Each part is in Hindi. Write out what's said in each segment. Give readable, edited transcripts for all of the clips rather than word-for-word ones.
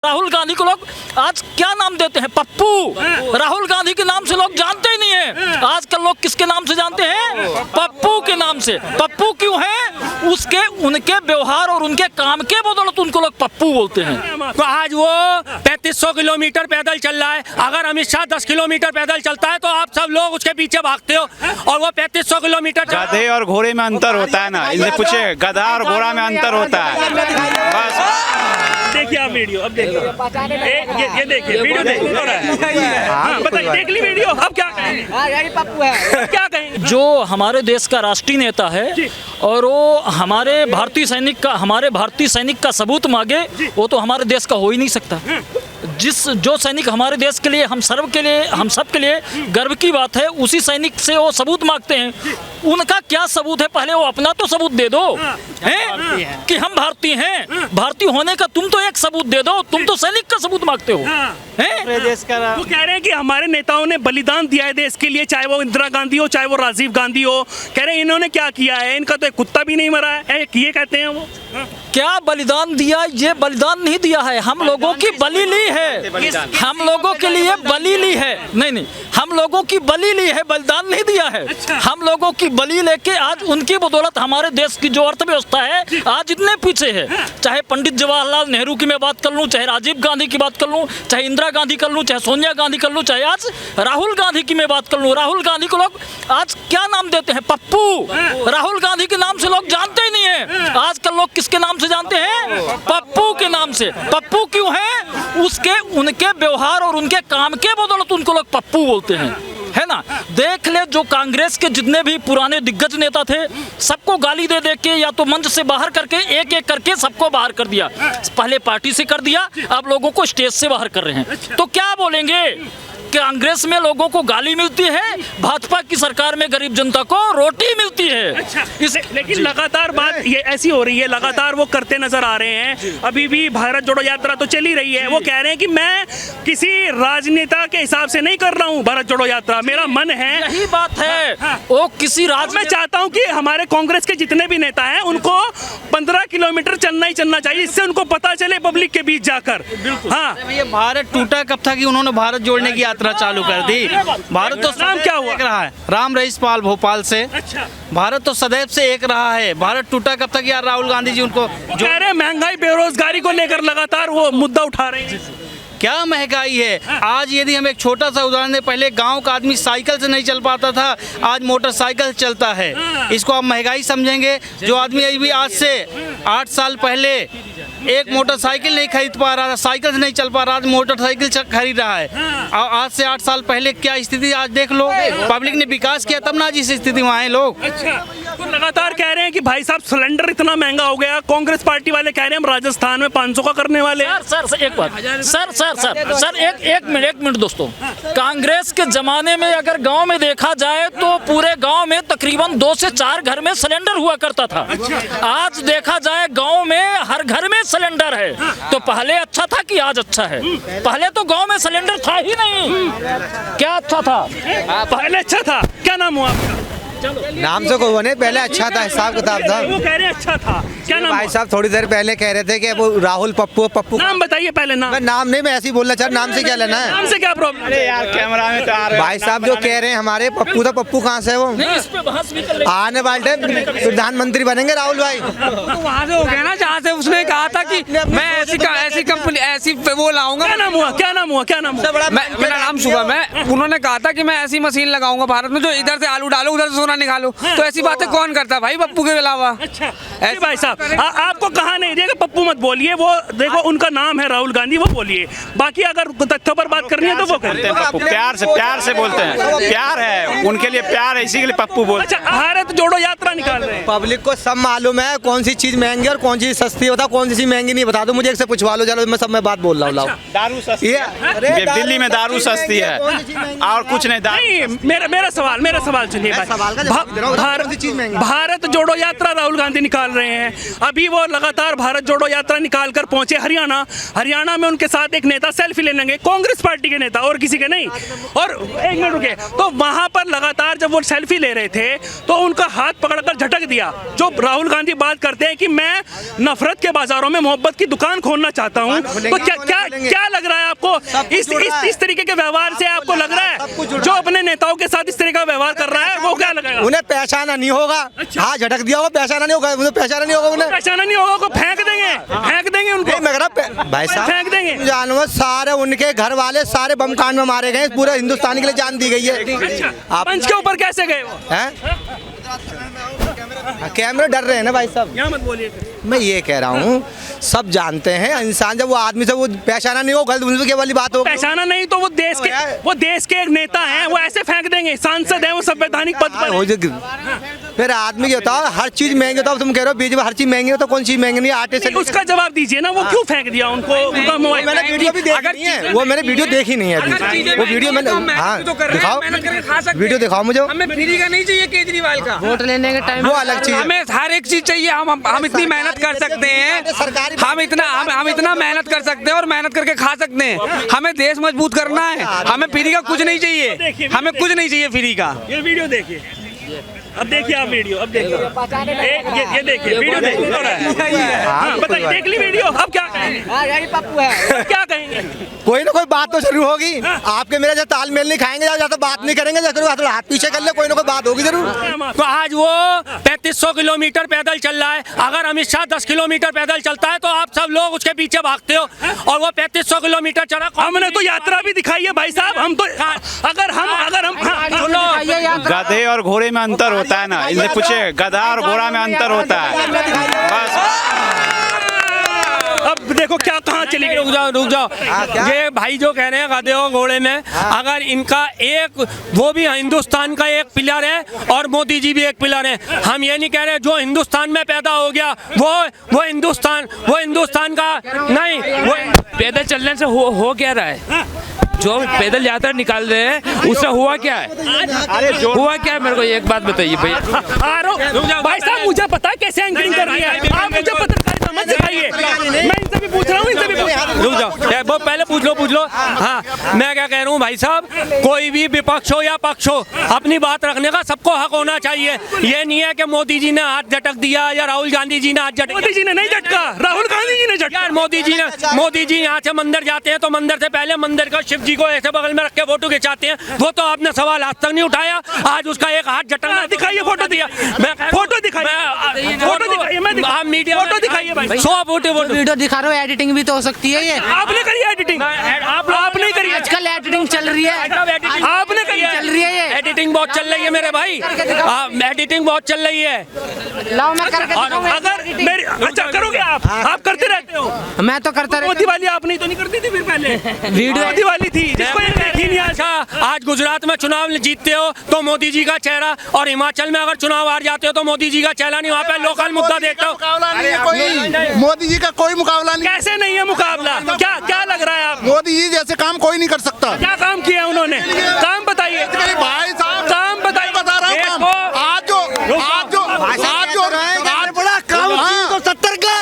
राहुल गांधी को लोग आज क्या नाम देते हैं? पप्पू। राहुल गांधी के नाम से लोग जानते ही नहीं है। आजकल लोग किसके नाम से जानते हैं? पप्पू के नाम से। पप्पू क्यों है? उसके उनके व्यवहार और उनके काम के बदौलत उनको लोग पप्पू बोलते हैं। तो आज वो 3500 किलोमीटर पैदल चल रहा है। अगर अमित शाह 10 किलोमीटर पैदल चलता है तो आप सब लोग उसके पीछे भागते हो, और वो 3500 किलोमीटर। गधे और घोड़े में अंतर होता है ना, इनसे पूछे गधा और घोड़ा में अंतर होता है। बस देखिए आप वीडियो, अब देखिए ये देखिए वीडियो देखिए। हाँ बताइए, देख ली वीडियो, अब क्या कहें? पप्पू है, क्या कहें? जो हमारे देश का राष्ट्रीय नेता है और वो हमारे भारतीय सैनिक का सबूत मांगे, वो तो हमारे देश का हो ही नहीं सकता। जो सैनिक हमारे देश के लिए, हम सब के लिए गर्व की बात है, उसी सैनिक से वो सबूत मांगते हैं। उनका क्या सबूत है? पहले वो अपना तो सबूत दे दो हैं कि हम भारतीय हैं। भारतीय होने का तुम तो एक सबूत दे दो, तुम तो सैनिक का सबूत मांगते हो। वो कह रहे हैं कि हमारे नेताओं ने बलिदान दिया है देश के लिए, चाहे वो इंदिरा गांधी हो चाहे वो राजीव गांधी हो। कह रहे हैं इन्होंने क्या किया है, इनका तो एक कुत्ता भी नहीं मरा है, ये कहते हैं वो। क्या बलिदान दिया? ये बलिदान नहीं दिया है, हम लोगों की बलि ली है। हम लोगों के लिए बलि ली है। नहीं, हम लोगों की बलि ली है, बलिदान नहीं दिया है। हम लोगों की बलि लेके आज उनकी बदौलत हमारे देश की जो अर्थव्यवस्था है आज इतने पीछे है। चाहे पंडित जवाहरलाल नेहरू की मैं बात कर लूं, चाहे राजीव गांधी की बात कर लूं, चाहे इंदिरा गांधी कर लूं, चाहे सोनिया गांधी कर लूं, चाहे आज राहुल गांधी की मैं बात कर लूं। राहुल गांधी को लोग आज क्या नाम देते हैं? पप्पू। राहुल गांधी के नाम से लोग जानते ही नहीं है। आजकल लोग किसके नाम से जानते हैं? पप्पू के नाम से। पप्पू क्यों है? उसके उनके व्यवहार और उनके काम के बदौलत उनको लोग पप्पू बोलते हैं, है ना। देख ले, जो कांग्रेस के जितने भी पुराने दिग्गज नेता थे, सबको गाली दे दे के या तो मंच से बाहर करके एक एक करके सबको बाहर कर दिया। पहले पार्टी से कर दिया, अब लोगों को स्टेज से बाहर कर रहे हैं। तो क्या बोलेंगे? कांग्रेस में लोगों को गाली मिलती है, भाजपा की सरकार में गरीब जनता को रोटी मिलती है। लेकिन लगातार बात ये ऐसी हो रही है, लगातार वो करते नजर आ रहे हैं। अभी भी भारत जोड़ो यात्रा तो चली रही है। वो कह रहे हैं कि मैं किसी राजनेता के हिसाब से नहीं कर रहा हूँ भारत जोड़ो यात्रा, मेरा मन है। यही बात है। वो किसी मैं चाहता हूँ कि हमारे कांग्रेस के जितने भी नेता हैं उनको 15 किलोमीटर चलना ही चलना चाहिए, इससे उनको पता चले पब्लिक के बीच जाकर। हाँ, ये भारत टूटा कब था कि उन्होंने भारत जोड़ने की यात्रा चालू कर दी? भारत तो नाम क्या हुआ? एक रहा है राम रहीस पाल भोपाल से। अच्छा, भारत तो सदैव से एक रहा है। भारत टूटा कब तक? यार राहुल गांधी जी उनको जो कह रहे हैं महंगाई बेरोजगारी को लेकर लगातार वो मुद्दा उठा रहे हैं। क्या महंगाई है आज? यदि हम एक छोटा सा उदाहरण दें, पहले गांव का आदमी साइकिल से नहीं चल पाता था, आज मोटरसाइकिल चलता है। इसको आप महंगाई समझेंगे? जो आदमी अभी आज से 8 साल पहले एक मोटरसाइकिल नहीं खरीद पा रहा था, साइकिल से नहीं चल पा रहा, आज मोटरसाइकिल खरीद रहा है। आज से 8 साल पहले क्या स्थिति आज देख लो। पब्लिक ने विकास किया तब ना जिस स्थिति में आए लोग। अच्छा, तो लगातार कह रहे हैं कि भाई साहब सिलेंडर इतना महंगा हो गया। कांग्रेस पार्टी वाले कह रहे हैं हम राजस्थान में 500 का करने वाले। सर एक बात, सर एक मिनट दोस्तों। कांग्रेस के जमाने में अगर गांव में देखा जाए तो पूरे गांव में तकरीबन 2 से 4 घर में सिलेंडर हुआ करता था। आज देखा जाए गांव में हर घर में सिलेंडर है। तो पहले अच्छा था कि आज अच्छा है? पहले तो गांव में सिलेंडर था ही नहीं। क्या अच्छा था? पहले अच्छा था। क्या नाम हुआ आपका? नाम से कोई बने, पहले अच्छा था, हिसाब किताब था। वो कह रहे हैं अच्छा था। क्या नाम? भाई साहब थोड़ी देर पहले कह रहे थे कि वो राहुल पप्पू। नाम बताइए पहले। नाम? मैं नाम नहीं, मैं ऐसे ही बोलना चाह, नाम से क्या लेना है? नाम से क्या प्रॉब्लम? अरे यार कैमरा में तो आ रहा है। भाई साहब जो कह रहे हैं हमारे पप्पू, तो पप्पू कहाँ से है? वो इस पे बहस भी कर लेंगे। आने वाले प्रधानमंत्री बनेंगे राहुल भाई। तो वहाँ से हो गया ना जहाँ से उसने कहा था कि मैं ऐसी कंपनी ऐसी वो लाऊंगा। क्या नाम हुआ? क्या नाम हुआ? क्या नाम हुआ? मेरा नाम शुभम है। उन्होंने कहा था कि मैं ऐसी मशीन लगाऊंगा भारत में जो इधर से आलू डालो उधर से सोना निकालो। तो ऐसी बातें कौन करता भाई पप्पू के अलावा? अच्छा भाई साहब, आपको कहा नहीं देखा पप्पू मत बोलिए। वो देखो उनका नाम है राहुल गांधी, वो बोलिए। बाकी अगर तथ्यों पर बात करनी है तो वो करते हैं। पप्पू प्यार से बोलते हैं। प्यार है उनके लिए, प्यार है, इसी के लिए पप्पू बोलते हैं। अच्छा, भारत जोड़ो यात्रा निकाल रहे हैं। पब्लिक को सब मालूम है कौन सी चीज महंगी और कौन सी सस्ती होता, कौन सी चीज महंगी नहीं। बता दो मुझे, एक से पूछवा लो, चलो मैं बात बोल रहा हूँ। दारू सस्ती है, दिल्ली में दारू सस्ती है और कुछ नहीं। मेरा सवाल सुनिए। भारत जोड़ो यात्रा राहुल गांधी निकाल रहे हैं। अभी वो लगातार भारत जोड़ो यात्रा निकाल कर पहुंचे हरियाणा में उनके साथ एक नेता सेल्फी ले लेंगे, कांग्रेस पार्टी के नेता, और किसी के नहीं। और एक मिनट रुके, तो वहां पर लगातार जब वो सेल्फी ले रहे थे तो उनका हाथ पकड़कर झटक दिया। जो राहुल गांधी बात करते हैं कि मैं नफरत के बाजारों में मोहब्बत की दुकान खोलना चाहता हूं, तो क्या लग रहा है आपको इस तरीके के व्यवहार से? आपको लग रहा है जो अपने नेताओं के साथ इस तरह का व्यवहार कर रहा है वो क्या लगेगा? उन्हें पहचाना नहीं होगा। हाँ, झटक दिया होगा, पहचाना नहीं होगा, उन्हें पहचाना नहीं होगा, उन्हें पहचाना नहीं होगा, फेंक देंगे उनको। भाई साहब फेंक देंगे। जानवर सारे उनके घर वाले सारे बम कांड में मारे गए, पूरे हिंदुस्तान के लिए जान दी गई है। आप मंच के ऊपर कैसे गए वो? कैमरे डर रहे हैं ना भाई साहब, यहाँ मत बोलिए। मैं ये कह रहा हूँ सब जानते हैं इंसान जब वो आदमी से वो पहचाना नहीं हो, गलत उनके वाली बात हो, पहचाना नहीं तो वो देश के एक नेता हैं, वो ऐसे फेंक देंगे। सांसद हैं, वो संवैधानिक पद पर हैं। फिर आदमी की होता है हर चीज महंगी होता है। तुम कह रहे हो बीच में हर चीज महंगी हो तो कौन चीज महंगी नहीं? आटे से उसका जवाब दीजिए ना, वो क्यों फेंक दिया उनको? उनका मोबाइल मैंने वीडियो भी देखी है, वो मैंने वीडियो देखी नहीं है अभी। वो वीडियो मैंने दिखाओ, वीडियो दिखाओ मुझे। हमें फ्री का नहीं चाहिए केजरीवाल का, वोट लेने के टाइम वो अलग चीज, हमें हर एक चीज चाहिए। हम इतनी मेहनत कर सकते हैं, हम इतना मेहनत कर सकते हैं और मेहनत करके खा सकते हैं। हमें देश मजबूत करना है, हमें फ्री का कुछ नहीं चाहिए, हमें कुछ नहीं चाहिए फ्री का। ये वीडियो देखिए, अब देखिए आप वीडियो, अब देखिए ये देखिए वीडियो देखिए। हाँ बताइए, देख ली वीडियो, अब क्या कहेंगे? क्या कहेंगे? कोई ना कोई बात तो जरूर होगी। आपके मेरे जो तालमेल नहीं खाएंगे, ज्यादा बात नहीं करेंगे, जरूर हाथ पीछे कर ले, कोई ना कोई बात होगी जरूर। तो आज वो 3500 किलोमीटर पैदल चल रहा है। अगर अमित शाह 10 किलोमीटर पैदल चलता है तो आप सब लोग उसके पीछे भागते हो, और वो 3500 किलोमीटर चला। हमने तो यात्रा भी दिखाई है भाई साहब। हम तो अगर हम गधे और घोड़े में अंतर होता है ना, इनसे पूछे गधा और घोड़ा में अंतर होता है बस। अब देखो क्या कहाँ चली गई। रुक जाओ। ये भाई जो कह रहे हैं गधे और घोड़े में, अगर इनका एक वो भी हिंदुस्तान का एक पिलर है और मोदी जी भी एक पिलर है। हम ये नहीं कह रहे जो हिंदुस्तान में पैदा हो गया वो हिंदुस्तान का नहीं। वो पैदल चलने से हो क्या रहा है? जो पैदल यात्रा निकाल रहे हैं उससे हुआ क्या है? हुआ क्या है? मेरे को एक बात बताइए भैया। भाई साहब मुझे पता है कैसे एंकरिंग कर रही है आप, मुझे पत्रकारिता समझ सिखाइए। मैं इनसे भी पूछ रहा हूँ, इनसे भी पूछ रहा हूँ। रुक जाओ, वो पहले पूछ लो। हाँ, मैं क्या कह रहा हूँ भाई साहब, कोई भी विपक्ष हो या पक्ष हो, अपनी बात रखने का सबको हक होना चाहिए। ये नहीं है कि मोदी जी ने हाथ झटक दिया या राहुल गांधी जी ने हाथ झटक। मोदी जी ने नहीं झटका, राहुल गांधी जी ने झटका। मोदी जी यहाँ से मंदिर जाते हैं तो मंदिर से पहले मंदिर का शिव जी को ऐसे बगल में रख के फोटो खिंचाते हैं। वो तो आपने सवाल आज तक नहीं उठाया। आज उसका एक हाथ झटका दिखाइए, फोटो दिया, फोटो दिखाइए, फोटो दिखाइए, आप मीडिया फोटो दिखाइए भाई। 100 फोटो वीडियो दिखा रहे हो, एडिटिंग भी तो हो सकती है। ये आपने करी एडिटिंग? आपने करी? आजकल एडिटिंग चल रही है, आपने करी? चल रही है ये एडिटिंग बहुत चल रही है मेरे भाई, एडिटिंग बहुत चल रही है। लाओ मैं करके दिखाऊंगा। अगर मेरी अच्छा करोगे आप करते रहते हो? मैं तो करता रहता हूं। मोदी वाली आपने तो नहीं करती थी फिर पहले? वीडियो मोदी वाली थी जिसको ये देखी नहीं। अच्छा, आज गुजरात में चुनाव जीतते हो तो मोदी जी का चेहरा, और हिमाचल में अगर चुनाव हार जाते हो तो मोदी जी का चेहरा नहीं। वहाँ पे लोकल मुद्दा देखते हो। मोदी जी का कोई मुकाबला नहीं। कैसे नहीं है मुकाबला? क्या लग रहा है आप? मोदी जी जैसे काम कोई नहीं कर सकता। क्या काम किया उन्होंने? काम बताइए भाई साहब, काम बताइए। बता रहा हूँ काम। आज जो बड़ा काम 370 का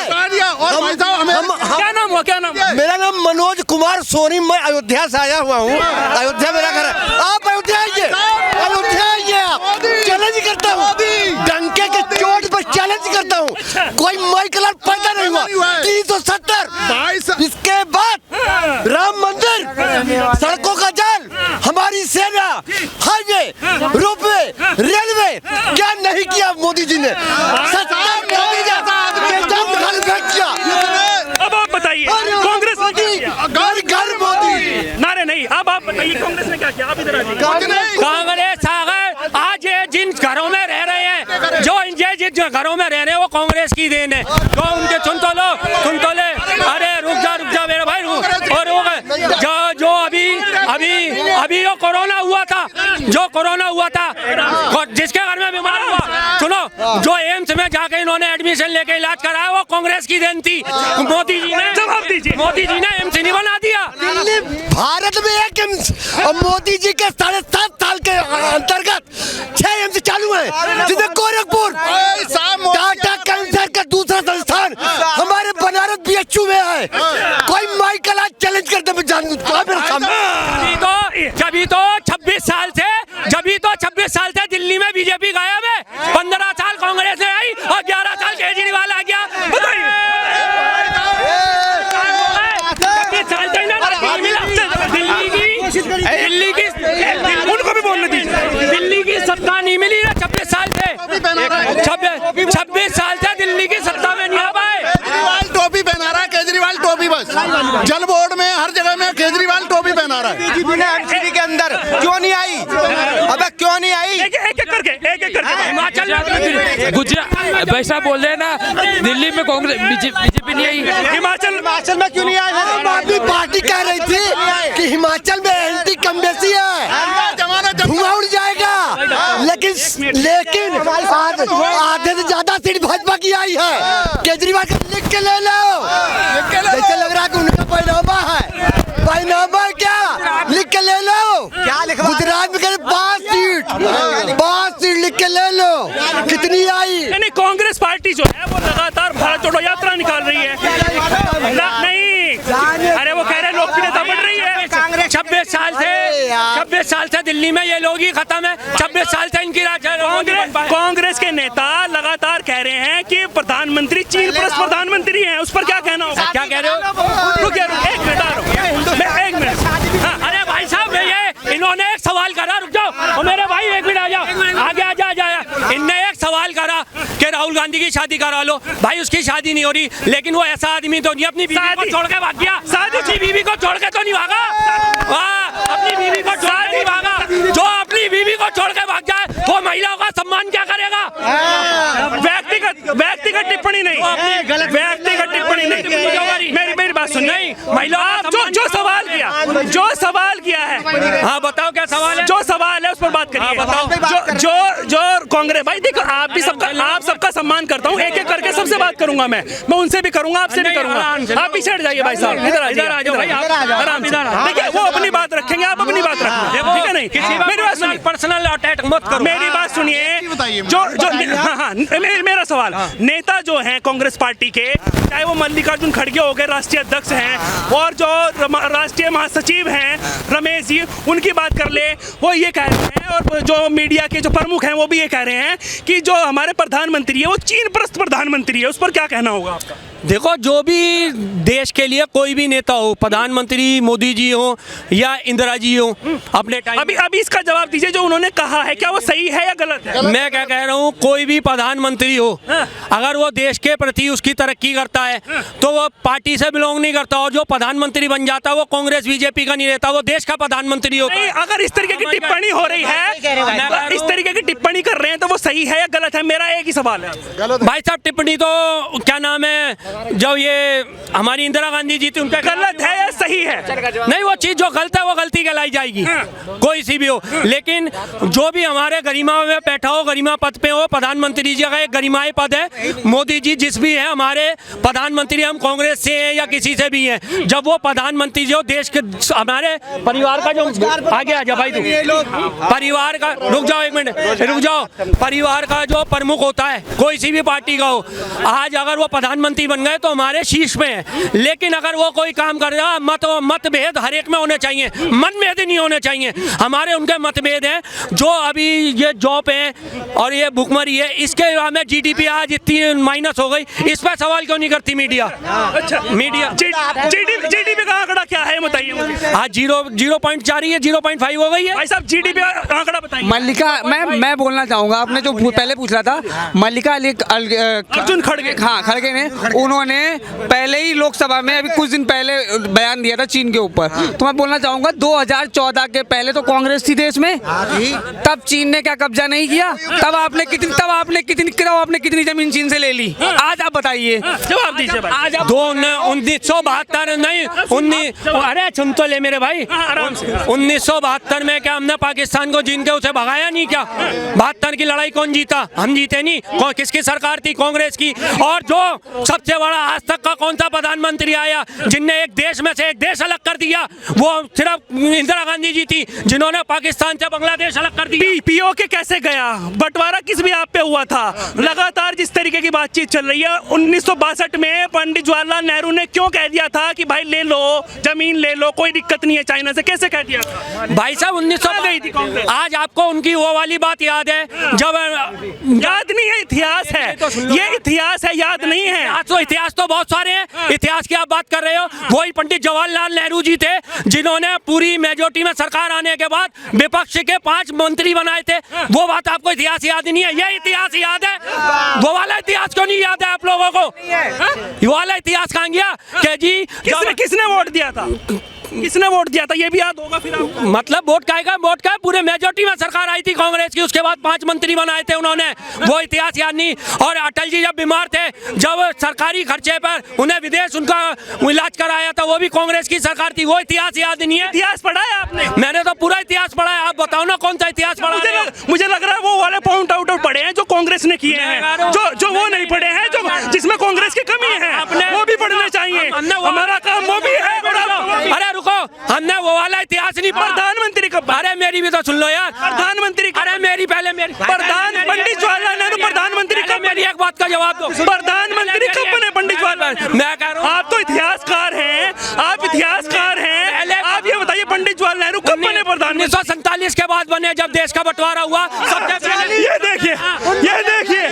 और भाई साहब हमें क्या नाम हुआ? क्या नाम? मेरा नाम मनोज कुमार सोनी, मैं अयोध्या से आया हुआ हूँ। अयोध्या मेरा घर है। आप अयोध्या आइए, आप चैलेंज करता हूँ, डंके के चोट पर चैलेंज करता हूँ। कोई माई कलर पैदा नहीं हुआ। 370 इसके बाद राम मंदिर, सड़कों का जाल, हमारी सेना, हाईवे, रोपवे, रेलवे, क्या नहीं किया मोदी जी ने? 70 मोदी जी अब आप बताइए कांग्रेस ने क्या किया? घर मोदी नारे नहीं। अब आप बताइए कांग्रेस ने क्या किया? आप इधर आइए। कांग्रेस आज ये जिन घरों में रह रहे हैं, जिन घरों में रह रहे हैं वो कांग्रेस की देन है। तो उनके सुन तो ले। अरे रुक जा मेरे भाई, और जो अभी जो कोरोना हुआ था, जिसके घर में बीमार हुआ, सुनो, जो एम्स में जाके इन्होंने एडमिशन लेके इलाज कराया वो कांग्रेस की देन थी। मोदी जी ने जवाब दीजिए, मोदी जी ने एम्स नहीं बना दिया। भारत में एक एम्स और मोदी जी के 7.5 साल के अंतर्गत 6 एम्स चालू है, जिसे गोरखपुर टाटा कैंसर का दूसरा संस्थान हमारे बनारस BHU में है। कोई माइकल आज चैलेंज करते मैं जानू मेरे सामने। जब तो 26 साल से दिल्ली में बीजेपी गायब है, 15 साल कांग्रेस में आई और 11 साल केजरीवाल आ गया। बताइए उनको भी बोलने दीजिए। दिल्ली की सत्ता नहीं मिली ना 26 साल से, 26 साल से दिल्ली की सत्ता में नहीं आ पाए। केजरीवाल टोपी पहना रहा है, केजरीवाल टोपी बस जल बोर्ड में हर जगह में केजरीवाल टोपी पहना रहा है। MCD के अंदर क्यों नहीं आई? अबे क्यों नहीं आई? एक करके हिमाचल में गुजरात वैसा बोल रहे हैं ना, दिल्ली में कांग्रेस बीजेपी नहीं आई। हिमाचल में क्यों नहीं आए? पार्टी कह रही थी कि हिमाचल में एंटी कमबेसी है, धुआं उड़ जाएगा, लेकिन आधे से ज्यादा सीट भाजपा की आई है। केजरीवाल का लिख के ले लो, जैसे लग रहा है कि उनका पैनामा है। पैनामा क्या लिख के ले लो? क्या लिखा? गुजरात में 5 सीट लिख के ले लो। कितनी आई? नहीं, कांग्रेस पार्टी जो है वो लगातार भारत जोड़ो यात्रा निकाल रही है। नहीं, अरे वो कह रहे लोकप्रियता बढ़ रही है। 26 साल से दिल्ली में ये लोग ही खत्म है। 26 साल से इनकी कांग्रेस के नेता लगातार कह रहे हैं कि प्रधानमंत्री चीन प्लस प्रधानमंत्री हैं। उस पर क्या कहना होगा? क्या कह रहे हो? रुकिए, एक मिनट। हाँ, अरे भाई साहब, ये इन्होंने एक सवाल करा, रुक जाओ मेरे भाई, एक मिनट आ जाओ, आगे आ जाओ। इनने एक सवाल करा कि राहुल गांधी की शादी करा लो। भाई उसकी शादी नहीं हो रही, लेकिन वो ऐसा आदमी तो नहीं अपनी बीवी को छोड़ के भाग गया। अपनी बीवी को छोड़ के तो नहीं भागा, अपनी बीवी को छोड़ के नहीं भागा। जो अपनी बीवी को छोड़ के भाग जाए वो महिलाओं का सम्मान क्या करेगा? व्यक्तिगत टिप्पणी नहीं, व्यक्तिगत टिप्पणी नहीं। मेरी बात सुनिए, महिला जो सवाल किया है, हाँ बताओ क्या सवाल है? जो सवाल है उस पर बात करिए। बताओ। जो कांग्रेस, भाई देखो आप सबका सम्मान करता हूँ, एक करके सबसे बात करूंगा मैं उनसे भी करूंगा, आपसे भी करूंगा। आप पीछे हट जाइए भाई साहब, इधर आ जाओ भाई, आराम से। देखिए वो अपनी बात रखेंगे, आप अपनी बात रखना, ठीक है? नहीं, मेरी बात सुनिए, पर्सनल अटैक मत करो। मेरी बात सुनिए, मेरा सवाल, नेता जो हैं कांग्रेस पार्टी के, चाहे वो मल्लिकार्जुन खड़गे हो गए, राष्ट्रीय अध्यक्ष हैं, और जो राष्ट्रीय महासचिव हैं रमेश जी, उनकी बात कर ले, वो ये कह रहे हैं, और जो मीडिया के जो प्रमुख हैं वो भी ये कह रहे हैं कि जो हमारे प्रधानमंत्री है वो चीन परस्त प्रधानमंत्री है। उस पर क्या कहना होगा आपका? देखो, जो भी देश के लिए कोई भी नेता हो, प्रधानमंत्री मोदी जी हो या इंदिरा जी हो, अपने टाइम अभी इसका जवाब दीजिए, जो उन्होंने कहा है क्या वो सही है या गलत है? मैं क्या कह रहा हूँ, कोई भी प्रधानमंत्री हो, अगर वो देश के प्रति उसकी तरक्की करता है तो वो पार्टी से बिलोंग नहीं करता, और जो प्रधानमंत्री बन जाता है वो कांग्रेस बीजेपी का नहीं रहता, वो देश का प्रधानमंत्री होता है। अगर इस तरीके की टिप्पणी हो रही है, इस तरीके की टिप्पणी कर रहे हैं, तो वो सही है या गलत है? मेरा एक ही सवाल है भाई साहब। टिप्पणी तो क्या नाम है, जो ये हमारी इंदिरा गांधी जी थी, उनका गलत है या सही है? नहीं, वो चीज जो गलत है वो गलती कहलाई जाएगी, कोई सी भी हो। लेकिन जो भी हमारे गरिमा में बैठा हो, गरिमा पद पे हो, प्रधानमंत्री जी का एक गरिमाई पद है, मोदी जी जिस भी है हमारे प्रधानमंत्री, हम कांग्रेस से हैं या किसी से भी हैं, जब वो प्रधानमंत्री जो देश के हमारे परिवार का, जो आगे आ जा भाई तू, परिवार का, रुक जाओ एक मिनट, रुक जाओ, परिवार का जो प्रमुख होता है कोई सी भी पार्टी का हो, आज अगर वो प्रधानमंत्री बन गए तो हमारे शीर्ष पे है। लेकिन अगर वो कोई काम कर रहा, मतभेद हर एक में होने चाहिए, मनभेद नहीं होने चाहिए। हमारे उनके मतभेद हैं, जो अभी ये जॉब है और ये भुखमरी है, इसके में GDP आज इतनी माइनस हो गई, इस पर सवाल क्यों नहीं करती मीडिया? अच्छा, मीडिया GDP का आंकड़ा क्या है बताइए मुझे। आज 0.4 ही है, 0.5 हो गई है। भाई साहब GDP का आंकड़ा बताइए। मल्लिका, मैं बोलना चाहूंगा, आपने जो पहले पूछ रहा था, मल्लिका अर्जुन खड़गे, हाँ खड़गे ने, उन्होंने पहले ही लोकसभा में अभी कुछ दिन पहले बयान दिया था चीन के ऊपर। तो मैं बोलना चाहूंगा 2014 के पहले तो कांग्रेस थी देश में, तब चीन ने क्या कब्जा नहीं किया? तब आपने कितनी जमीन चीन से ले ली? आज आप बताइए, जवाब दीजिए भाई। आज 1972 नहीं, अरे सुन तो ले मेरे भाई, 1972 में क्या हमने पाकिस्तान को जीत के उसे भगाया नहीं क्या? 72 की लड़ाई कौन जीता? हम जीते नहीं। किसकी सरकार थी? कांग्रेस की। और जो सबसे बड़ा आज तक का कौन सा प्रधानमंत्री आया जिनने एक देश में से एक देश अलग कर दिया? वो सिर्फ इंदिरा गांधी जी थी जिन्होंने पाकिस्तान से बांग्लादेश अलग कर दिया। पीओके कैसे गया? बंटवारा किस भी आप पे हुआ था? लगातार जिस तरीके की बातचीत चल रही है, 1962 में पंडित जवाहरलाल नेहरू ने क्यों कह दिया था कि भाई ले लो, जमीन ले लो, कोई दिक्कत नहीं है चाइना से? कैसे कह दिया था? भाई साहब 1900 गई थी कांग्रेस। आज आपको उनकी वो वाली बात याद है जब याद नहीं है, इतिहास है ये, इतिहास है, याद नहीं है। इतिहास तो बहुत सारे हैं। इतिहास की आप बात कर रहे हो, वही पंडित जवाहरलाल नेहरू जी थे जिन्होंने पूरी मेजोरिटी में सरकार आने के बाद विपक्ष के 5 मंत्री बनाए थे। वो बात आपको इतिहास याद ही नहीं है? ये इतिहास याद है, वो वाला इतिहास क्यों नहीं याद है आप लोगों को? वो वाला इतिहास कहाँ गया कि जी किसने वोट दिया था? किसने वोट दिया था ये भी याद होगा फिर आपको। मतलब वोट का वोट का पूरे मेजोरिटी में सरकार आई थी कांग्रेस की, उसके बाद 5 मंत्री बनाए थे उन्होंने, वो इतिहास याद नहीं। और अटल जी जब बीमार थे, जब सरकारी खर्चे पर उन्हें विदेश उनका इलाज कराया था, वो भी कांग्रेस की सरकार थी। वो इतिहास याद नहीं है? इतिहास पढ़ा है आपने? मैंने तो पूरा इतिहास पढ़ा है। आप बताओ ना कौन सा इतिहास पढ़ा है? मुझे लग रहा है वो वाले पॉइंट आउट पढ़े हैं जो कांग्रेस ने किए हैं, जो वो नहीं पढ़े हैं, जो जिसमें कांग्रेस की कमी है, वो भी पढ़ने चाहिए। हमारा काम वो भी है। अरे रुको, हमने वो वाला इतिहास नहीं पढ़ा। प्रधानमंत्री कब? अरे मेरी भी तो सुन लो यार। प्रधानमंत्री, अरे मेरी पहले मेरी पंडित जवाहरलाल नेहरू प्रधानमंत्री कब? मेरी एक बात का जवाब दो। प्रधानमंत्री कब बने पंडित जवाहरलाल? मैं कह रहा हूँ आप तो इतिहासकार हैं, आप इतिहासकार हैं। आप ये बताइए पंडित जवाहरलाल नेहरू कब बने प्रधानमंत्री? 1947 के बाद बने, जब देश का बंटवारा हुआ। सबसे पहले ये देखिए, ये देखिए,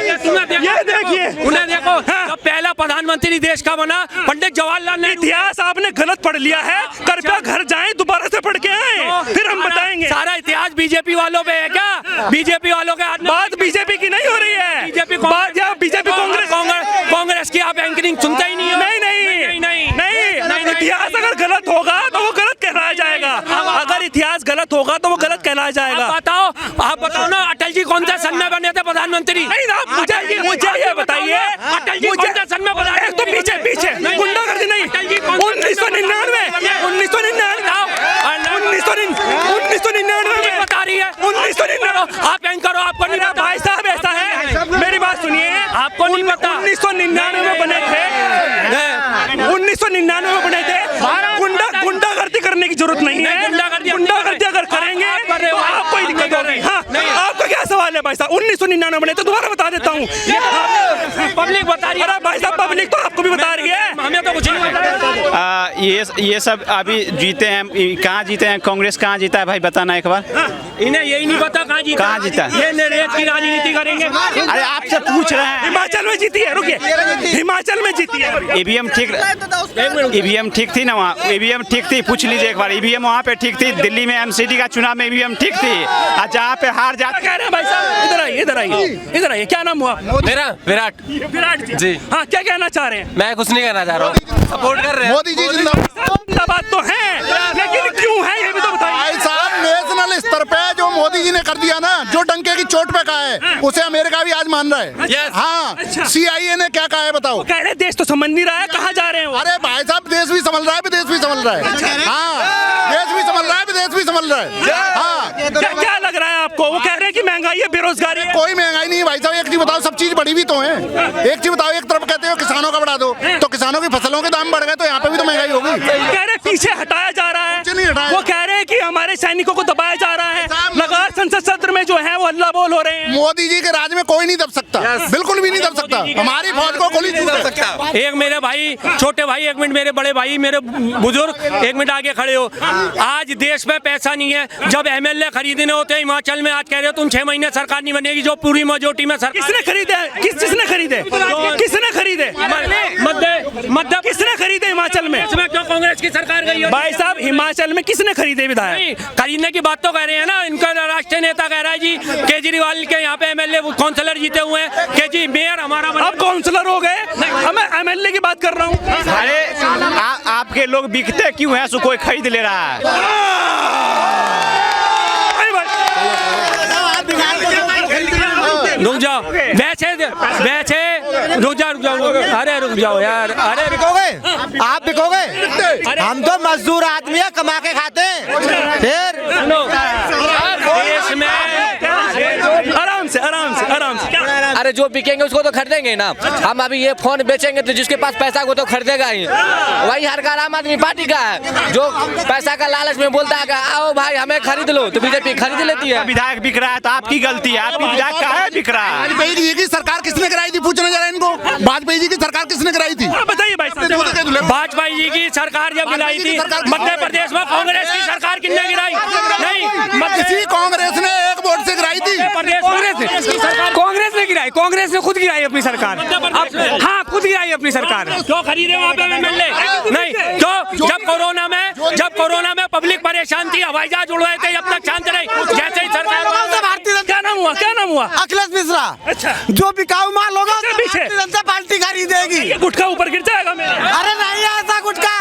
ये देखिए, उन्हें देखो, जब पहला प्रधानमंत्री देश का बना पंडित जवाहरलाल नेहरू। इतिहास आपने गलत पढ़ लिया है, कृपया घर जाएं, दोबारा से पढ़ के आए, फिर हम बताएंगे। सारा इतिहास बीजेपी वालों पे है क्या? बीजेपी वालों के हाथ में बात बीजेपी की नहीं हो रही है। बीजेपी कांग्रेस की आप एंकरिंग सुनते ही नहीं हो। नहीं, इतिहास अगर गलत होगा तो वो गलत कहलाया जाएगा। अगर इतिहास गलत होगा तो वो गलत कहलाया जाएगा। आप बताओ ना, अटल जी कौन से सन में बने थे प्रधानमंत्री? नहीं ना, मुझे ये बताइए, अटल जी कौन से सन में बने? तो पीछे गुंडागर्दी नहीं। 1999 बता रही है। 1999 आप एंकर हो, आपको नहीं पता? भाई साहब ऐसा है, मेरी बात सुनिए, आपको नहीं पता? 1999 में बने थे, 1999 में बने थे। गुंडागर्दी करने की जरूरत नहीं है। गुंडागर्दी अगर करेंगे तो आपको ही दिक्कत होगी। हाँ, आपका क्या सवाल है भाई साहब? 1999 बने तो दोबारा बता देता हूँ। पब्लिक बता रही है। अरे भाई साहब, पब्लिक तो आपको भी बता रही है, हमें तो कुछ नहीं पता। ये सब अभी जीते हैं, कहाँ जीते हैं? कांग्रेस कहाँ जीता है भाई, बताना एक बार। इन्हें यही नहीं पता कहाँ जीता। ये नरेश की राजनीति करेंगे। अरे आपसे पूछ रहे हैं। हिमाचल में जीती है, रुकिए, हिमाचल में जीती है। ईवीएम ठीक थी ना वहाँ? ईवीएम ठीक थी, पूछ लीजिए एक बार। ईवीएम वहाँ पे ठीक थी, दिल्ली में एमसीडी का चुनाव में ईवीएम ठीक थी। और जहाँ पे हार जाते कह रहे हैं भाई साहब, इधर आइए, क्या नाम हुआ? मेरा विराट जी। हाँ, क्या कहना चाह रहे हैं? मैं कुछ नहीं कहना चाह रहा हूँ, सपोर्ट कर रहे हैं। मोदी जी जिंदाबाद। बात तो है, लेकिन क्यों है ये भी तो बताइए। भाई साहब, नेशनल स्तर पे जो मोदी जी ने कर दिया ना, जो डंके की चोट पे कहा है, उसे अमेरिका भी आज मान रहा है। हाँ, CIA ने क्या कहा है बताओ? कह रहे देश तो समझ नहीं रहा है, कहाँ जा रहे हैं वो? अरे भाई साहब, देश भी समझ रहा है, विदेश भी समझ रहा है। हाँ, देश भी समझ रहा है, विदेश भी समझ रहा है। हाँ, क्या लग रहा है आपको? वो कह रहे हैं कि महंगाई है, बेरोजगारी है। कोई महंगाई नहीं है भाई साहब। एक चीज बताओ, सब चीज बढ़ी भी तो है। एक चीज बताओ, एक तरफ कहते हो किसानों का बढ़ा दो, तो किसानों की फसलों के दाम बढ़ गए, तो यहाँ पे भी तो महंगाई होगी। कह रहे पीछे हटाया जा रहा है, वो कह रहे हैं कि हमारे सैनिकों को दबाया जा रहा है। लगातार संसद सत्र में जो है वो हल्ला बोल हो रहे हैं। मोदी जी के राज में कोई नहीं दब सकता, बिल्कुल भी नहीं दब सकता। हमारी फौज को गोली नहीं दब सकता। एक मेरे भाई, छोटे भाई, एक मिनट, मेरे बड़े भाई, मेरे बुजुर्ग, एक मिनट आगे खड़े हो। आज देश में पैसा नहीं है, जब MLA खरीदने होते हैं हिमाचल में, आज कह रहे हो तुम 6 महीने सरकार नहीं बनेगी, जो पूरी मेजोरिटी में सरकार। किसने खरीदे? किसने खरीदे? किसने खरीदे? मध्य किसने खरीदे हिमाचल में? इसमें क्यों कांग्रेस की सरकार गई है? भाई साहब, हिमाचल में किसने खरीदे विधायक? खरीदने की बात तो कह रहे हैं ना, इनका राष्ट्रीय नेता कह रहा है जी, केजरीवाल के यहाँ पे MLA काउंसलर जीते हुए हैं कि जी मेयर हमारा। अब काउंसलर हो गए, मैं MLA की बात कर रहा हूँ। अरे आपके लोग बिकते क्यों हैं? सो कोई खरीद ले रहा है। रुक जाओ, वैसे रुक जाओ, अरे रुक जाओ यार, अरे बिकोगे आप, बिकोगे? हम तो मजदूर आदमी है, कमा के खाते हैं। फिर देश में आराम से। अरे जो बिकेंगे उसको तो खरीदेंगे ना। हम अभी ये फोन बेचेंगे तो जिसके पास पैसा वो तो खरीदेगा ही। वही हरकार आम आदमी पार्टी का है, जो पैसा का लालच में बोलता है आओ भाई हमें खरीद लो, तो बीजेपी खरीद लेती है। विधायक बिक रहा है तो आपकी गलती है, आपकी विधायक का है बिक रहा है। वाजपेयी जी की सरकार किसने कराई थी, पूछना जरा इनको। वाजपेयी जी की सरकार किसने कराई थी, बताइए भाई साहब। वाजपेयी जी की सरकार जब गिराई थी मध्य प्रदेश में, कांग्रेस की सरकार किसने गिराई? नहीं, इसी कांग्रेस ने एक वोट से गिराई थी। कांग्रेस ने गिराई, कांग्रेस ने खुद गिराई अपनी सरकार। हाँ, खुद गिराई अपनी सरकार। क्यों खरीदे वहाँ पे एमएलए? नहीं, क्यों? जब कोरोना में पब्लिक परेशान थी, हवाई जहाज उड़वाए थे, जब तक शांत रही, जैसे ही सरकार क्या नाम हुआ? अखिलेश मिश्रा। अच्छा, जो बिकाऊ माल होगा उसके पीछे भारतीय जनता पार्टी खरीदेगी। ये गुटखा ऊपर गिर जाएगा मेरा। अरे नहीं है ऐसा गुटखा,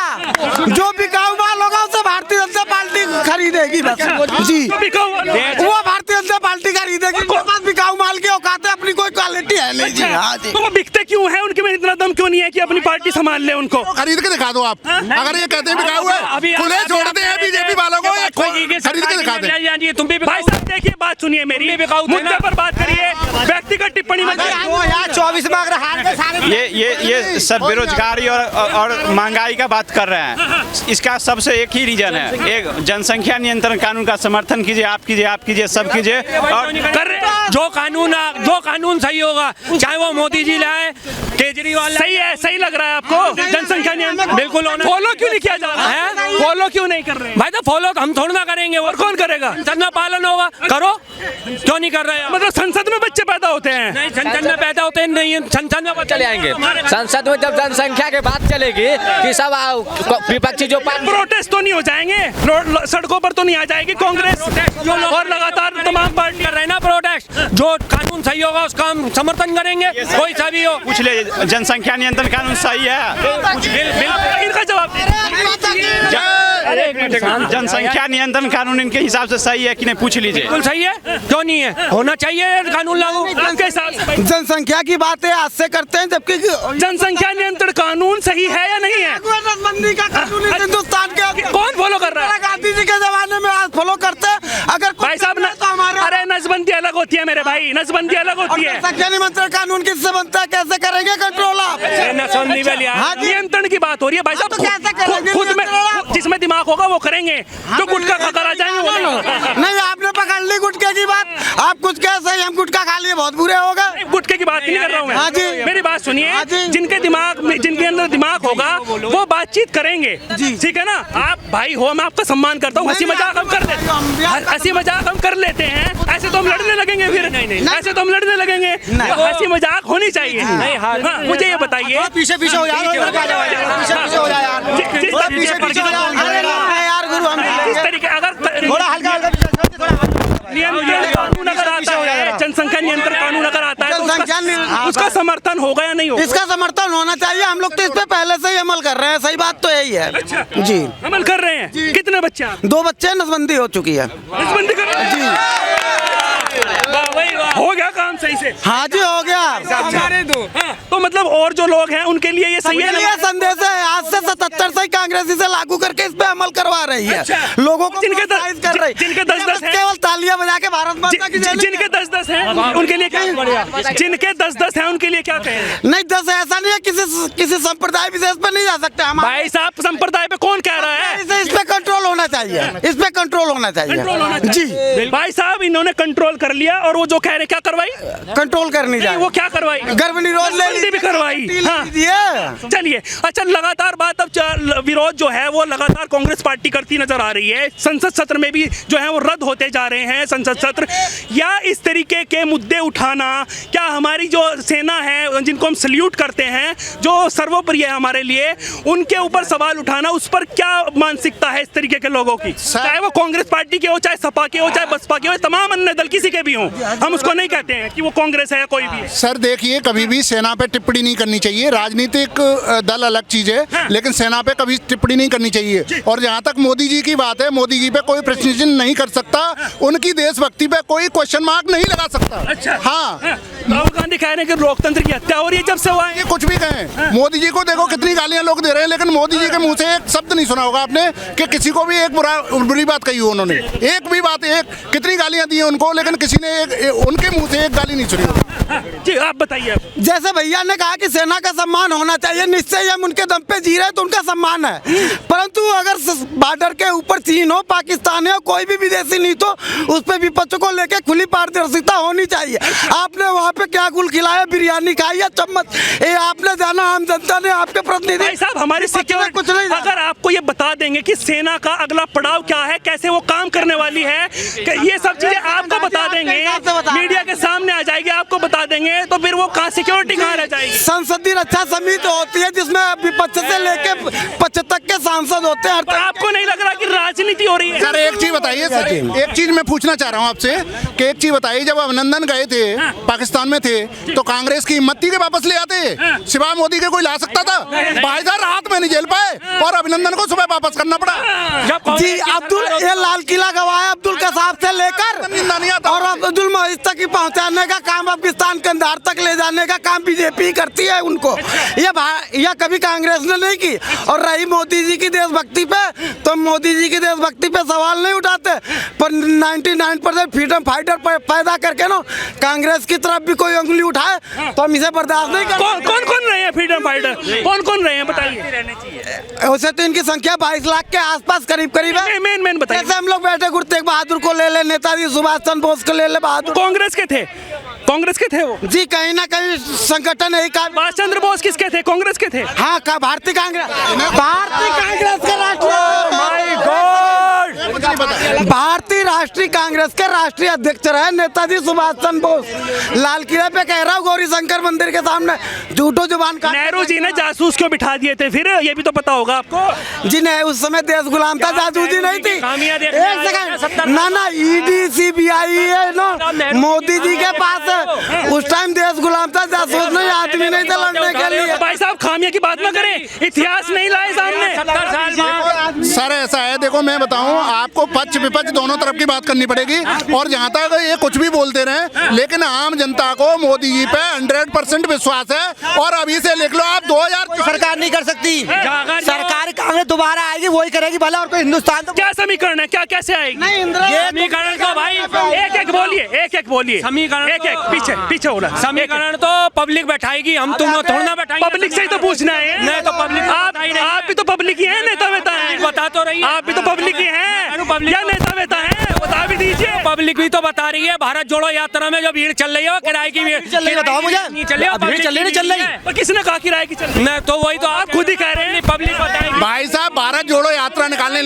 जो बिकाऊ माल होगा उसे भारतीय जनता पार्टी खरीदेगी बस। जी, वो भारतीय जनता पार्टी खरीदेगी। उनके पास बिकाऊ माल की औकात है, अपनी कोई क्वालिटी है नहीं। जी हाँ जी। तो वो बिकते क्यों है? उनके में इतना दम क्यों नहीं है कि अपनी पार्टी संभाल ले उनको? खरीद के दिखा दो आप। अगर ये कहते हैं बिकाऊ है, खुले छोड़ते हैं बीजेपी वालों को, खरीद के दिखा दें। तुम भी भाई साहब देखिए, बात सुनिए मेरी, मुद्दे पर बात करिए, व्यक्तिगत टिप्पणी मत करिए। 24 में अगर हार गए सारे ये सब बेरोजगारी और महंगाई का बात कर रहे हैं। इसका सबसे एक ही रीजन है, एक जनसंख्या नियंत्रण कानून का समर्थन कीजिए, आप कीजिए, सब कीजिए। और जो कानून सही होगा, चाहे वो मोदी जी लाए, केजरीवाल सही है, सही लग रहा है आपको? जनसंख्या नियंत्रण बिल्कुल होना। फॉलो क्यों नहीं किया जा रहा है? फॉलो क्यों नहीं कर रहे हैं? भाई तो फॉलो हम थोड़ा ना करेंगे, और कौन करेगा? संसद में पालन होगा, करो। क्यों नहीं कर रहे हैं? मतलब संसद में बच्चे पैदा होते हैं? नहीं, संसद में पैदा होते नहीं, संसद में चले आएंगे। संसद में जब जनसंख्या की बात चलेगी कि सब विपक्षी जो प्रोटेस्ट तो नहीं हो जाएंगे, सड़कों पर तो नहीं आ जाएगी कांग्रेस और लगातार तमाम पार्टी कर रहे हैं ना प्रोटेस्ट। जो कानून सही होगा उसका हम समर्थन करेंगे, कोई सा भी हो। पूछ ले, जनसंख्या नियंत्रण कानून सही है? इनका जवाब जनसंख्या नियंत्रण कानून इनके हिसाब से सही है कि नहीं, पूछ लीजिए। बिल्कुल सही है, क्यों नहीं है? होना चाहिए कानून लागू। जनसंख्या की बात है, आज से करते हैं, जबकि जनसंख्या नियंत्रण कानून सही है या नहीं है? नसबंदी का कानून हिंदुस्तान के कौन फॉलो कर रहा है? गांधी जी के जमाने में आज फॉलो करते हैं। अगर भाई साहब अरे नसबंदी अलग होती है मेरे भाई, नसबंदी अलग होती है। जनसंख्या नियंत्रण कानून किससे बनता है, कैसे करेंगे कंट्रोल आप? नियंत्रण की बात हो रही है भाई साहब, खुद में जिसमें दिमाग होगा वो करेंगे, जो गुटखा खाकर आ जाएंगे वो नहीं। आपने पकड़ ली गुटखे की बात, आप कुछ कैसे हम गुटखा खा लिए बहुत बुरे होगा। गुटखे की बात नहीं कर रहा हूँ मैं। हाँ जी, मेरी बात सुनिए, जिनके दिमाग में, जिनके अंदर दिमाग होगा वो बातचीत करेंगे, ठीक है ना? आप भाई हो, मैं आपका सम्मान करता हूँ, हंसी मजाक हम कर लेते हैं, हंसी मजाक हम कर लेते हैं। ऐसे तो हम लड़ने लगेंगे फिर? नहीं, ऐसे तो हम लड़ने लगेंगे। हंसी मजाक होनी चाहिए। मुझे ये बताइए, पीछे पीछे हो जाए यार गुरु, हम किस तरीके अगर थोड़ा हल्का नियंत्रण कानून अगर आता है, जनसंख्या नियंत्रण कानून अगर आता है तो उसका समर्थन होगा या नहीं होगा? इसका समर्थन होना चाहिए। हम लोग तो इस पे पहले से ही अमल कर रहे हैं, सही बात तो यही है। अच्छा जी, अमल कर रहे हैं। कितने बच्चे? 2 बच्चे, नसबंदी हो चुकी है। नसबंदी कर रहे हैं? जी, हो गया काम सही से? हाँ जी, हो गया। तो मतलब और जो लोग हैं उनके लिए ये सही है? ये संदेश है, आज से 77 से कांग्रेस इसे लागू करके इस पे अमल करवा रही है। लोगों को जिनके कर रही, जिनके 10-10 हैं, केवल तालियां बजा के भारत माता की जय। जिनके 10-10 हैं उनके लिए क्या? जिनके 10-10 हैं उनके लिए क्या कहें? नहीं, 10 ऐसा नहीं है, किसी संप्रदाय विशेष पे नहीं जा सकते हम। भाई साहब, संप्रदाय पे कौन कह रहा है? इस पे कंट्रोल होना चाहिए, इस पे कंट्रोल होना चाहिए। जी भाई साहब, इन्होंने कंट्रोल कर लिया और वो जो कह रहे क्या करवाई? कंट्रोल करनी चाहिए। वो क्या करवाई? गर्भ निरोध ले भी करवाई। चलिए, अच्छा, लगातार बात अब विरोध जो है वो लगातार कांग्रेस पार्टी करती नजर आ रही है। संसद सत्र में भी जो है वो रद्द होते जा रहे हैं संसद सत्र। या इस तरीके के मुद्दे उठाना, क्या हमारी जो सेना है जिनको हम सल्यूट करते हैं, जो सर्वोपरि है हमारे लिए, उनके ऊपर सवाल उठाना, उस पर क्या मानसिकता है इस तरीके के लोगों की? चाहे वो कांग्रेस पार्टी के हो, चाहे सपा के हो, चाहे बसपा के हो, तमाम अन्य दल किसी के भी हो, हम उसको नहीं कहते हैं कि वो कांग्रेस है या कोई भी। सर देखिए, कभी भी सेना पे टिप्पणी नहीं करनी चाहिए। राजनीतिक दल अलग चीज है, लेकिन सेना पे कभी टिप्पणी नहीं करनी चाहिए। और जहाँ तक मोदी जी की बात है, मोदी जी पे कोई प्रश्न चिन्ह नहीं कर सकता, उनकी देशभक्ति पे कोई क्वेश्चन मार्क नहीं लगा सकता। अच्छा, हाँ, राहुल गांधी कह रहे हैं कि लोकतंत्र की हत्या हो रही है जब से हुआ है। ये कुछ भी कहें, मोदी जी को देखो कितनी गालियां लोग दे रहे हैं, लेकिन मोदी जी के मुंह से एक शब्द नहीं सुना होगा आपने कि किसी को भी एक बुरी बात कही हो उन्होंने। एक भी बात, एक कितनी गालियां दी हैं उनको, लेकिन किसी ने उनके मुंह से एक गाली नहीं सुनी होगी। जी आप बताइए। जैसे भैया ने कहा कि सेना का सम्मान होना चाहिए, निश्चय हम उनके दम पे जी रहे हैं तो उनका सम्मान है, परंतु अगर बॉर्डर के ऊपर चीन हो, पाकिस्तान हो, कोई भी विदेशी नीति हो, उस पे विपक्ष को लेकर खुली पारदर्शिता होनी चाहिए। आपने वहाँ पे क्या गुल खिलाया, बिरयानी खाई या चम्मच, ये आपने जाना, आम जनता ने आपके प्रतिनिधि साहब हमारी सिक्योरिटी कुछ नहीं। अगर आपको ये बता देंगे कि सेना का अगला पड़ाव क्या है, कैसे वो काम करने वाली है, ये सब चीजें आपको बता देंगे, मीडिया के सामने आ जाएगी, आपको बता देंगे, तो फिर वो कहाँ सिक्योरिटी कहाँ रह जाएगी? संसदीय रक्षा समिति होती है जिसमें विपक्ष से लेके पक्ष तक के सांसद होते हैं। तो आपको नहीं लग रहा कि राजनीति हो रही है? सर एक चीज बताइए सर, एक चीज मैं पूछना चाह रहा हूँ आपसे कि एक चीज बताइए, जब अभिनंदन गए थे पाकिस्तान में थे तो कांग्रेस की हिम्मत थी कि वापस ले आते, सिवाय मोदी के कोई ला सकता था? भाई साहब रात में नहीं झेल पाए और अभिनंदन को सुबह वापस करना पड़ा। जी अब्दुल, ये लाल किला गवाया अब्दुल कसाब से लेकर और अब्दुल मोइज तक ही पहुंचाने का काम, पाकिस्तान कंधार तक ले जाने का काम बीजेपी करती है उनको, यह कभी कांग्रेस ने नहीं की। और रही मोदी जी की देशभक्ति पे, तो मोदी जी की देशभक्ति पे सवाल नहीं उठाते, पर 99% फ्रीडम फाइटर पैदा करके ना कांग्रेस की तरफ भी कोई उंगली उठाए तो हम इसे बर्दाश्त नहीं करेंगे। कौन रहे हैं फ्रीडम फाइटर, कौन रहे हैं बताइए? वैसे तो इनकी संख्या 22 लाख के आसपास करीब है। मेन बताइए। जैसे हम लोग बैठे गुरु तेग बहादुर को ले ले, नेताजी सुभाष चंद्र बोस को ले ले, बहादुर कांग्रेस के थे वो जी, कहीं ना कहीं संगठन है। सुभाष चंद्र बोस किसके थे? कांग्रेस के थे। हाँ, भारतीय कांग्रेस के भारतीय राष्ट्रीय कांग्रेस के राष्ट्रीय अध्यक्ष रहे नेताजी सुभाष चंद्र बोस। लाल किले पे कह रहा हूँ, गौरी शंकर मंदिर के सामने झूठो जुबान का। नेहरू जी ने जासूस क्यों बिठा दिए थे फिर, ये भी तो पता होगा आपको। जी नहीं, उस समय देश गुलाम था, जासूसी नहीं थी। एक सेकंड, ना ईडी सीबीआई है ना, मोदी जी के पास उस टाइम देश गुलाम था, जासूस नहीं, आदमी नहीं था लड़ने के लिए। भाई साहब खामिया की बात ना करें, इतिहास नहीं लाए सामने। सर ऐसा है, देखो मैं बताऊं आपको, पक्ष विपक्ष दोनों तरफ की बात करनी पड़ेगी, और जहां तक ये कुछ भी बोलते रहे, लेकिन आम जनता को मोदी जी पे 100% विश्वास है। और अभी से लिख लो आप, 2000 सरकार नहीं कर सकती, सरकार कांग्रेस दोबारा आएगी वही करेगी भला, और कोई हिंदुस्तान तो क्या समीकरण है, क्या कैसे आएगी? नहीं, समीकरण तो भाई एक बोलिए समीकरण पीछे हो रहा। समीकरण तो पब्लिक बैठाएगी, हम तुम थोड़ा ना बैठाएंगे। पब्लिक से ही तो पूछना है। नहीं तो पब्लिक आप भी तो पब्लिक ही है, नेता वेता है, बता तो रही है। आप भी तो पब्लिक ही हैं या नेता वेता है, बता भी दीजिए। पब्लिक भी तो बता रही है, भारत जोड़ो यात्रा में जो भीड़ चल रही है वो किराए की भीड़ चल रही, बताओ मुझे। नहीं चल रही, भीड़ चल रही नहीं चल रही? किसने कहा किराए की चल रही? नहीं तो वही तो आप खुद ही कह रहे हैं, पब्लिक बताएगी। भाई साहब भारत जोड़ो यात्रा निकालने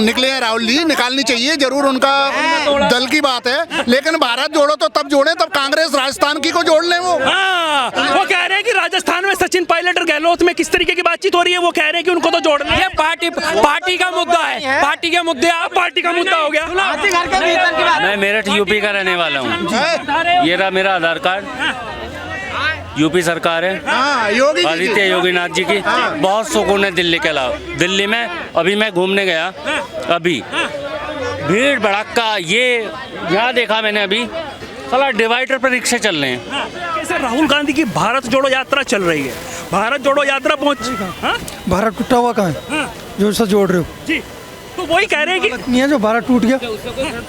निकले हैं राहुल जी, निकालनी चाहिए जरूर, उनका दल की बात है, लेकिन भारत जोड़ो तो तब जोड़े तब कांग्रेस राजस्थान की को जोड़ ले। वो कह रहे हैं कि राजस्थान में सचिन पायलट और गहलोत में किस तरीके की बातचीत हो रही है, वो कह रहे हैं कि उनको तो जोड़ना है। पार्टी का मुद्दा है, पार्टी के मुद्दे, आप पार्टी का मुद्दा हो गया। मैं मेरठ यूपी का रहने वाला हूँ, ये रहा मेरा आधार कार्ड, यूपी सरकार है, आदित्य योगीनाथ जी की, बहुत सुकून है दिल्ली के अलावा। दिल्ली में अभी मैं घूमने गया, अभी भीड़ भड़का, ये यहाँ देखा मैंने अभी, साला डिवाइडर पर रिक्शे चल रहे हैं। कैसे राहुल गांधी की भारत जोड़ो यात्रा चल रही है, भारत जोड़ो यात्रा पहुंच, भारत टूटा हुआ कहाँ है जो इससे जोड़ रहे हो? जी तो वही कह रहे हैं कि नहीं है जो भारत टूट गया।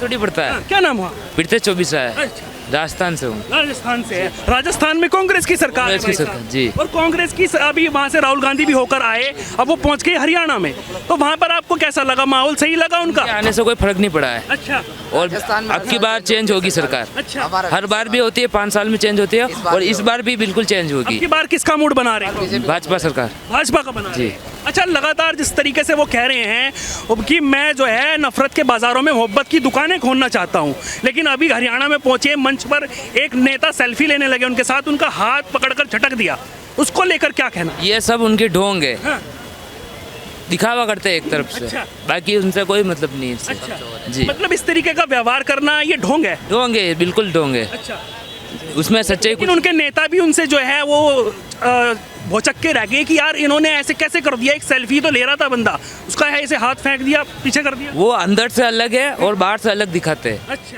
थोड़ी पड़ता है। क्या नाम हुआ? पीड़ित 24 है, राजस्थान से हूँ। राजस्थान से है। राजस्थान में कांग्रेस की सरकार है भाई साहब। जी। और कांग्रेस की अभी वहाँ से राहुल गांधी भी होकर आए, अब वो पहुँच गए हरियाणा में, तो वहाँ पर आपको कैसा लगा, माहौल सही लगा उनका? आने से कोई फर्क नहीं पड़ा है। अच्छा। और अब की बार चेंज होगी सरकार। अच्छा। हर बार भी होती है, 5 साल में चेंज होती है, और इस बार भी बिल्कुल चेंज होगी। अब की बार किसका मूड बना रहे हैं? भाजपा सरकार। भाजपा का बना रहे हैं। अच्छा, लगातार जिस तरीके से वो कह रहे हैं कि मैं जो है नफरत के बाजारों में मोहब्बत की दुकानें खोलना चाहता हूं, लेकिन अभी हरियाणा में पहुंचे, मंच पर एक नेता सेल्फी लेने लगे उनके साथ, उनका हाथ पकड़कर झटक दिया, उसको लेकर क्या कहना? ये सब उनके ढोंग है। हाँ। दिखावा करते हैं एक तरफ से। अच्छा। बाकी उनसे कोई मतलब नहीं है। अच्छा। जी। मतलब इस तरीके का व्यवहार करना ये ढोंग है? ढोंग है, बिल्कुल ढोंग है। अच्छा। उसमें सच्चाई, लेकिन उनके नेता भी उनसे जो है वो भौचक के रह गए कि यार इन्होंने ऐसे कैसे कर दिया, एक सेल्फी तो ले रहा था बंदा, उसका है ऐसे हाथ फेंक दिया, पीछे कर दिया। वो अंदर से अलग है और बाहर से अलग दिखाते हैं। अच्छा।